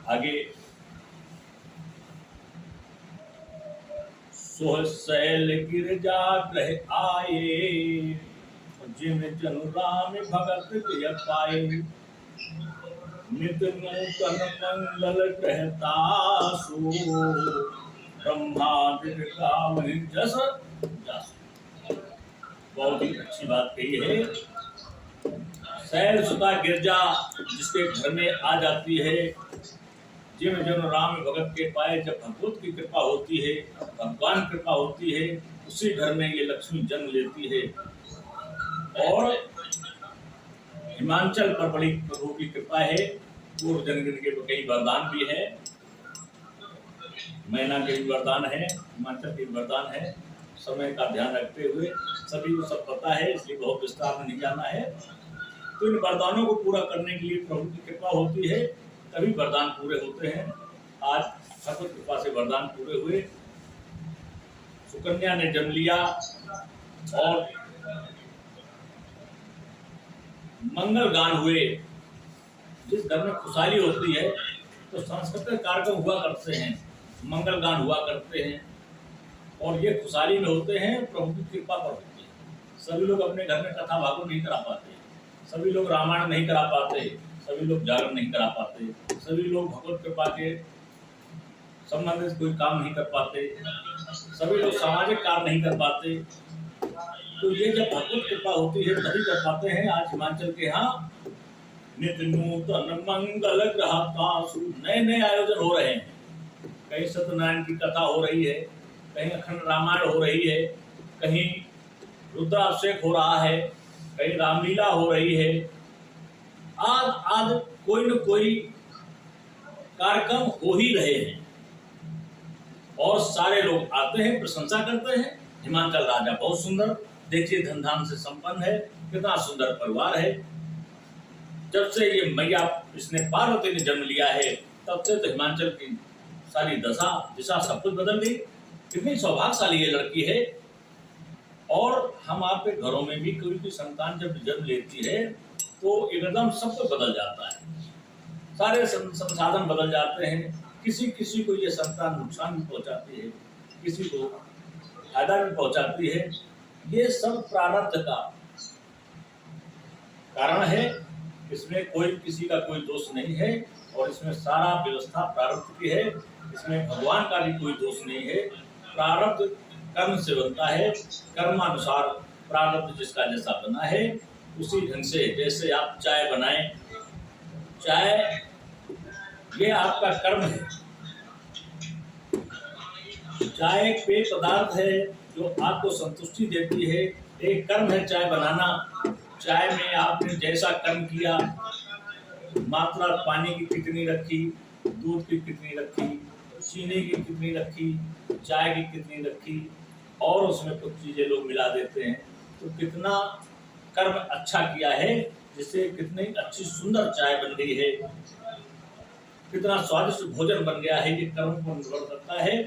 आगे सोह शैल गिरजा ग्रह आए, जिन जनु राम भगत प्रिय पाए। नित नूतन मंगल कहता सो, ब्रह्मादिक गावहि जस जासु। बहुत ही अच्छी बात कही है। शैल सुता गिरजा जिसके घर में आ जाती है, जिन जन राम भगत के पाए। जब भगवत की कृपा होती है, भगवान कृपा होती है, उसी घर में ये लक्ष्मी जन्म लेती है। और हिमाचल पर बड़ी प्रभु की कृपा है। पूर्व जन्म के कई वरदान भी है, मैना के भी वरदान है, हिमाचल के भी वरदान है। समय का ध्यान रखते हुए सभी को सब पता है, इसलिए बहुत विस्तार में नहीं जाना है। तो इन वरदानों को पूरा करने के लिए प्रभु की कृपा होती है, तभी वरदान पूरे होते हैं। आज ठाकुर कृपा से वरदान पूरे हुए। सुकन्या ने जन्म लिया और मंगल गान हुए। जिस घर में खुशहाली होती है तो सांस्कृतिक कार्यक्रम हुआ करते हैं, मंगल गान हुआ करते हैं, और ये खुशहाली में होते हैं, प्रभु की कृपा पर होते हैं। सभी लोग अपने घर में कथा भागवत नहीं करा पाते, सभी लोग रामायण नहीं करा पाते, सभी लोग जागरण नहीं करा पाते, सभी लोग भगवत कृपा के संबंधित कोई काम नहीं कर पाते, सभी लोग सामाजिक कार्य नहीं कर पाते। तो ये जब भगवत कृपा होती है तभी कर पाते हैं। आज हिमाचल के यहाँ नित नूतन मंगल ग्रहतासु नए नए आयोजन हो रहे हैं। कहीं सत्यनारायण की कथा हो रही है, कहीं अखंड रामायण हो रही है, कहीं रुद्राभिषेक हो रहा है, कहीं रामलीला हो रही है। आज आज कोई न कोई कार्यक्रम हो ही रहे हैं और सारे लोग आते हैं, प्रशंसा करते हैं। हिमाचल राजा बहुत सुंदर, देखिए धन से संपन्न है, कितना सुंदर परिवार है। जब से ये मैया इसने पार्वती ने जन्म लिया है, तब से तो हिमाचल की सारी दशा दिशा सब कुछ बदल गई। कितनी सौभाग्यशाली ये लड़की है। और हम आपके घरों में भी कोई भी संतान जब जन्म लेती है तो एकदम सब कुछ बदल जाता है, सारे संसाधन बदल जाते हैं। किसी किसी को ये संतान नुकसान भी पहुंचाती है, किसी को फायदा भी पहुंचाती है। ये सब प्रारब्ध का कारण है, इसमें कोई किसी का कोई दोष नहीं है, और इसमें सारा व्यवस्था प्रारब्ध की है। इसमें भगवान का भी कोई दोष नहीं है। प्रारब्ध कर्म से बनता है, कर्मानुसार प्रारब्ध जिसका जैसा बना है उसी ढंग से। जैसे आप चाय बनाएं, चाय ये आपका कर्म है। चाय एक पेय पदार्थ है जो आपको संतुष्टि देती है, एक कर्म है चाय बनाना। चाय में आपने जैसा कर्म किया, मात्रा पानी की कितनी रखी, दूध की कितनी रखी, चीनी की कितनी रखी, चाय की कितनी रखी, और उसमें कुछ चीजें लोग मिला देते हैं, तो कितना कर्म अच्छा किया है, जिससे कितनी अच्छी सुंदर चाय बन गई है, कितना स्वादिष्ट भोजन बन गया है। ये कर्म पर निर्भर करता है।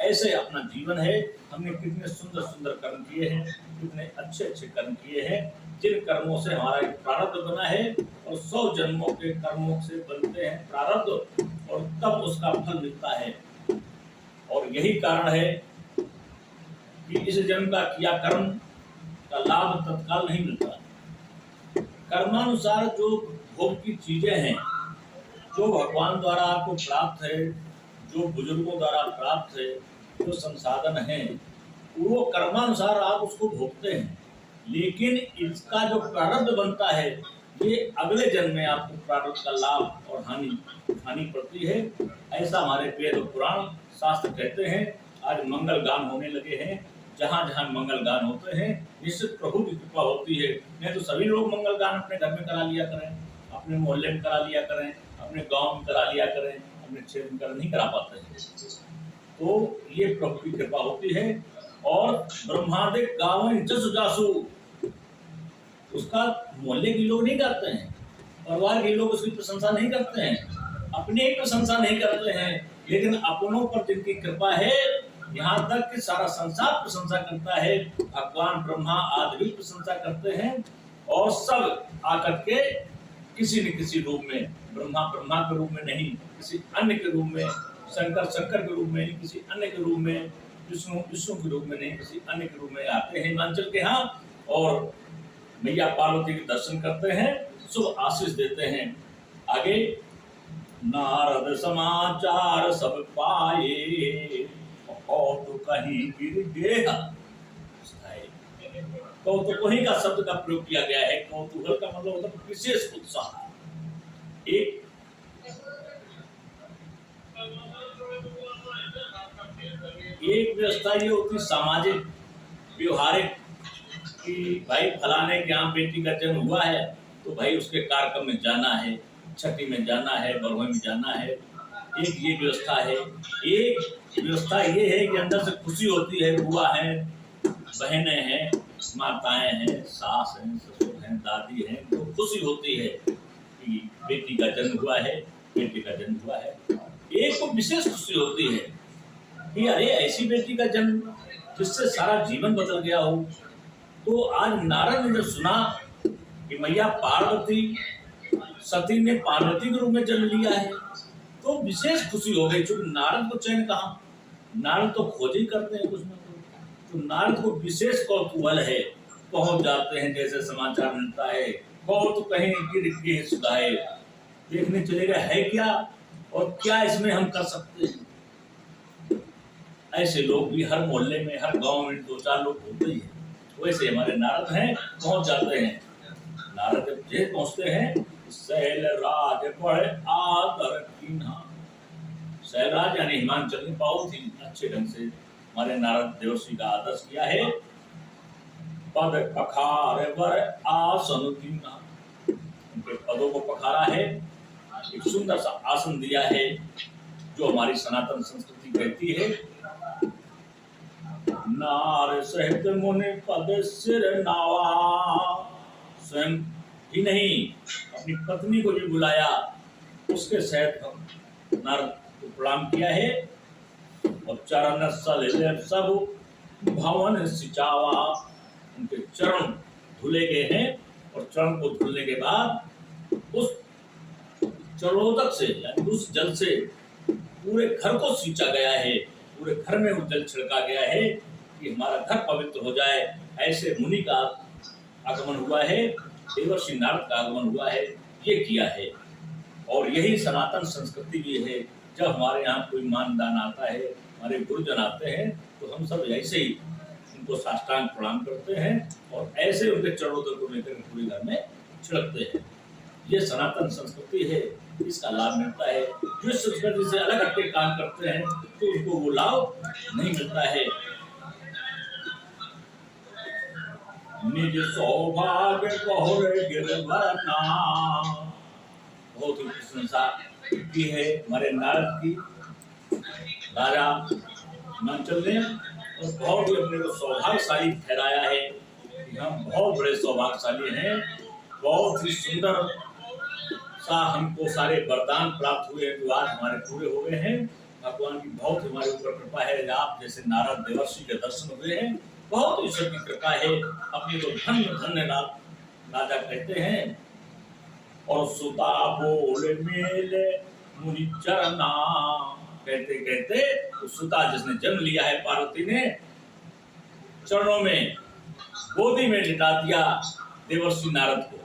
ऐसे अपना जीवन है, हमने कितने सुंदर सुंदर कर्म किए हैं, कितने अच्छे अच्छे कर्म किए हैं, जिन कर्मों से हमारा एक प्रारब्ध बना है। और 100 जन्मों के कर्मों से बनते हैं प्रारब्ध, और तब उसका फल मिलता है। और यही कारण है कि इस जन्म का किया कर्म का लाभ तत्काल नहीं मिलता। कर्मानुसार जो भोग की चीजें हैं, जो भगवान द्वारा आपको प्राप्त है, जो बुजुर्गों द्वारा प्राप्त है, जो संसाधन है, वो कर्मानुसार आप उसको भोगते हैं। लेकिन इसका जो प्रारब्ध बनता है, ये अगले जन्म में आपको प्रारब्ध का लाभ और हानि पड़ती है। ऐसा हमारे वेद पुराण शास्त्र कहते हैं। आज मंगल गान होने लगे हैं, जहाँ जहाँ मंगल गान होते हैं निश्चित प्रभु की कृपा होती है। नहीं तो सभी लोग मंगल गान अपने घर में करा लिया करें, अपने मोहल्ले में करा लिया करें, अपने गांव में करा लिया करें, अपने क्षेत्र में नहीं करा पाते हैं। तो ये प्रभु की कृपा होती है। और ब्रह्मादिक गावन जस जासु, उसका मोहल्ले के लोग नहीं गाते हैं, परिवार के लोग उसकी प्रशंसा नहीं करते हैं, अपनी ही प्रशंसा नहीं करते हैं, लेकिन अपनों पर जिनकी कृपा है, यहाँ तक कि सारा संसार प्रशंसा करता है, भगवान ब्रह्मा आदि भी प्रशंसा करते हैं, और सब आकर के किसी न किसी रूप में, ब्रह्मा ब्रह्मा के रूप में नहीं, किसी अन्य के रूप में, शंकर शंकर के रूप में नहीं, किसी अन्य के रूप में, विष्णु विष्णु के रूप में नहीं, किसी अन्य के रूप में आते हैं हिमाचल के यहाँ और मैया पार्वती के दर्शन करते हैं, शुभ आशीष देते हैं। आगे नारद समाचार सब पाए और तो कहीं गिर गया। कौतूहल का शब्द का प्रयोग किया गया है। कौतूहल का मतलब होता है विशेष उत्साह। एक व्यवस्था ये होती सामाजिक व्यवहारिक कि भाई फलाने के यहाँ बेटी का जन्म हुआ है तो भाई उसके कार्यक्रम में जाना है, छठी में जाना है, बरहोई में जाना है। एक ये व्यवस्था है। एक व्यवस्था ये है कि अंदर से खुशी होती है, बुआ है, बहनें हैं, माताएं हैं, सास हैं, ससुर हैं, दादी हैं, तो खुशी होती है कि बेटी का जन्म हुआ है, बेटी का जन्म हुआ है। एक तो विशेष खुशी होती है कि अरे ऐसी बेटी का जन्म जिससे सारा जीवन बदल गया हो। तो आज नारद ने जब सुना कि मैया पार्वती सती ने पार्वती के रूप में जन्म लिया है तो विशेष खुशी हो गई। क्योंकि नारद को चैन कहाँ, नारद तो खोज ही करते हैं कुछ ना कुछ। तो नारद को विशेष कौतूहल है, पहुंच जाते हैं, जैसे समाचार मिलता है कौतूहल कहीं गिर के सुधाए, देखने चले गए है क्या और क्या इसमें हम कर सकते हैं। ऐसे लोग भी हर मोहल्ले में, हर गांव में 2-4 लोग होते ही हैं। वैसे हमारे नारद हैं, पहुंच जाते हैं। नारद जब पहुंचते हैं शैलराज बड़े आदर कीन्हा। शैलराज यानी हिमाचल ने बहुत ही अच्छे ढंग से हमारे नारद देवर्षि का आदर्श किया है। पद पखार वर आसन कीन्हा, उनके पदों को पखारा है, एक सुंदर सा आसन दिया है जो हमारी सनातन संस्कृति कहती है। नार सहित मुनि पद सिर नावा, स्वयं ही नहीं अपनी पत्नी को भी बुलाया, उसके सहित नारद को प्रणाम किया है। और चरण सलिल सब भवन सिंचावा, उनके चरण धुले गए हैं और चरण को धुलने के बाद उस चरणोदक से यानी उस जल से पूरे घर को सींचा गया है, पूरे घर में वो जल छिड़का गया है कि हमारा घर पवित्र हो जाए। ऐसे मुनि का आगमन हुआ है, देवर्षि नारद का आगमन हुआ है, ये किया है। और यही सनातन संस्कृति भी है। जब हमारे यहाँ कोई मानदान आता है, हमारे गुरुजन आते हैं तो हम सब ऐसे ही उनको साष्टांग प्रणाम करते हैं और ऐसे उनके चरणोदक को लेकर पूरे घर में छिड़कते हैं। ये सनातन संस्कृति है, इसका लाभ मिलता है। जो संस्कृति से अलग हटके काम करते हैं तो उनको वो लाभ नहीं मिलता है। निज सौभाग्य बहुरे गिरवरना, बहुत ही प्रशंसा की है हमारे नारद की राजा हिमाचल ने, और बहुत ही अपने को सौभाग्यशाली ठहराया है कि हम बहुत बड़े सौभाग्यशाली हैं। बहुत ही सुंदर सा हमको सारे वरदान प्राप्त हुए जो आज हमारे पूरे हो गए हैं। भगवान की बहुत हमारे ऊपर कृपा है। आप जैसे नारद देवर्षि के दर्शन हुए हैं, बहुत ईश्वर की कृपा है। अपने को धन्य धन्य राजा कहते हैं। और सुता बोले मेले मुनि चरना, कहते कहते उस सुता जिसने जन्म लिया है पार्वती ने, चरणों में गोदी में लिटा दिया देवर्षि नारद को।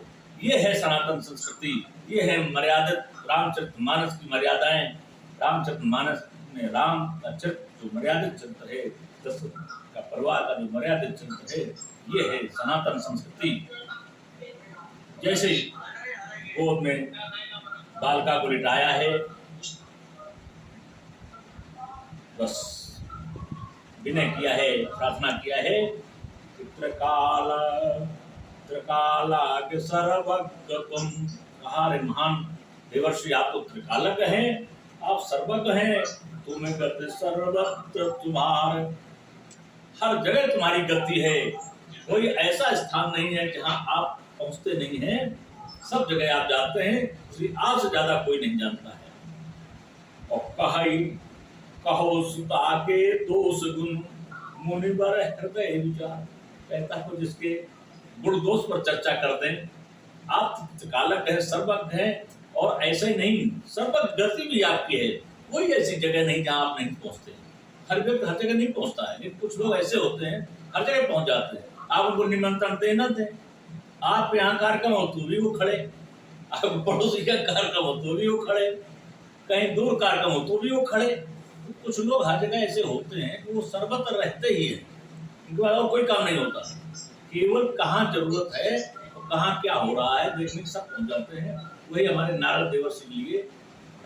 ये है सनातन संस्कृति, ये है मर्यादित रामचरितमानस की मर्यादाएं। रामचरितमानस में राम का चरित्र जो मर्यादित चरित्र है, दशरथ का परिवार का जो मर्यादित चरित्र है, ये है सनातन संस्कृति। जैसे गोद में बालिका को लिटाया है, बस विनय किया है, प्रार्थना किया है। त्रिकालाग्र सर्वज्ञ तुम, कहा रे महान देवर्षि आप तो त्रिकालक हैं, आप सर्वज्ञ हैं, तुम्हें गति सर्वत्र तुम्हारे, हर जगह तुम्हारी गति है। कोई ऐसा स्थान नहीं है जहां आप पहुंचते नहीं हैं, सब जगह आप जाते हैं, इसलिए आपसे ज्यादा कोई नहीं जानता है। और कहो सुता के दोष गुण मुनिवर हृदय विचार, कहता है जिसके गुण दोष पर चर्चा कर दें आप त्रिकालक है, सर्वज्ञ है, और ऐसा ही नहीं, सर्वज्ञ गति भी आपकी है। कोई ऐसी जगह नहीं जहाँ आप नहीं पहुंचते। हर व्यक्ति हर जगह नहीं पहुंचता है, लेकिन कुछ लोग ऐसे होते हैं हर जगह पहुंच जाते हैं। आप उनको निमंत्रण दे न दें, आप यहाँ कार्यक्रम हो तो भी वो खड़े, आप पड़ोसी का कार्यक्रम हो तो भी वो खड़े, कहीं दूर कार्यक्रम हो तो भी वो खड़े। तो कुछ लोग हर जगह ऐसे होते हैं कि वो सर्वत्र रहते ही है, इनके बाद और कोई काम नहीं होता, केवल कहाँ जरूरत है और कहाँ क्या हो रहा है देखने सब पहुंच जाते हैं। वही हमारे नारद देवर्षि के लिए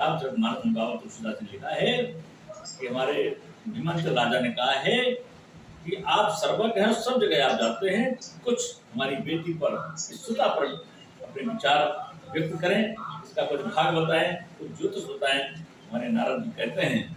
रामचरितमानस में बाबा तुलसीदास ने लिखा है कि हमारे हिमांचल राजा ने कहा है कि आप सर्वज्ञ हैं, सब जगह आप जाते हैं, कुछ हमारी बेटी पर, सुता पर अपने विचार व्यक्त करें, इसका कुछ भाग बताएं, कुछ ज्योतिष बताएं। हमारे नारद जी कहते हैं